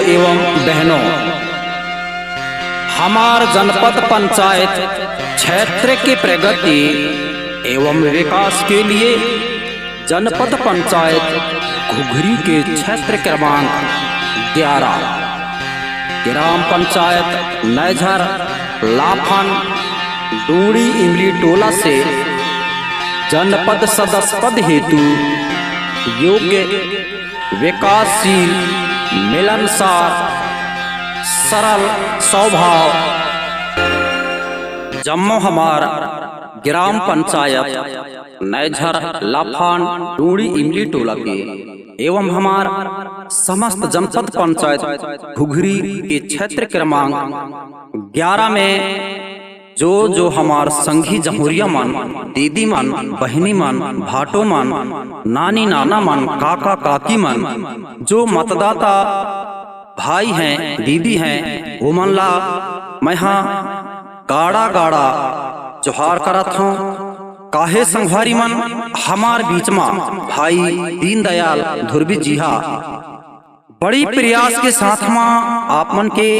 एवं बहनों, हमार जनपद पंचायत क्षेत्र की प्रगति एवं विकास के लिए जनपद पंचायत घुघरी के क्षेत्र क्रमांक 11 ग्राम पंचायत नैझर लाफन डूड़ी इमली टोला से जनपद सदस्य पद हेतु योग्य, विकासशील, मिलनसार, सरल स्वभाव जम्मो हमार ग्राम पंचायत नैझर लाफान डूड़ी इमली टोला के एवं हमार समस्त जनपद पंचायत घुघरी के क्षेत्र क्रमांक 11 में जो हमार संघी जमहूरिया मन, दीदी मन, बहनी मन, भाटो मन, नानी नाना मन, काका काकी मन, जो मतदाता भाई हैं, दीदी हैं, वो मन ला मैं गाड़ा गाड़ा जोहार करत हूँ। काहे संघवारी मन, हमार बीच में भाई दीनदयाल धुर्वी जी हा बड़ी प्रयास के साथ में आप मन के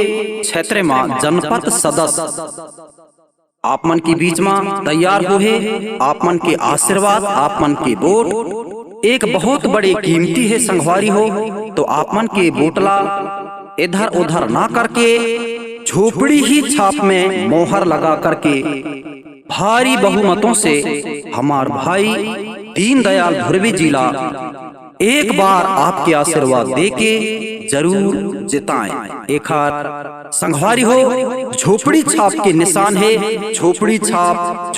क्षेत्र में जनपद सदस्य आप मन के बीच में तैयार हुए। आप मन के आशीर्वाद, आप मन के वोट एक बहुत बड़े कीमती है संगवारी हो, तो आप मन के वोटला इधर उधर ना करके झोपड़ी ही छाप में मोहर लगा करके भारी बहुमतों से हमार भाई दीनदयाल धुर्वी जिला एक बार आपके आशीर्वाद देके जरूर जिताएं। एक संघवारी हो, झोपड़ी छाप के निशान है, झोपड़ी छाप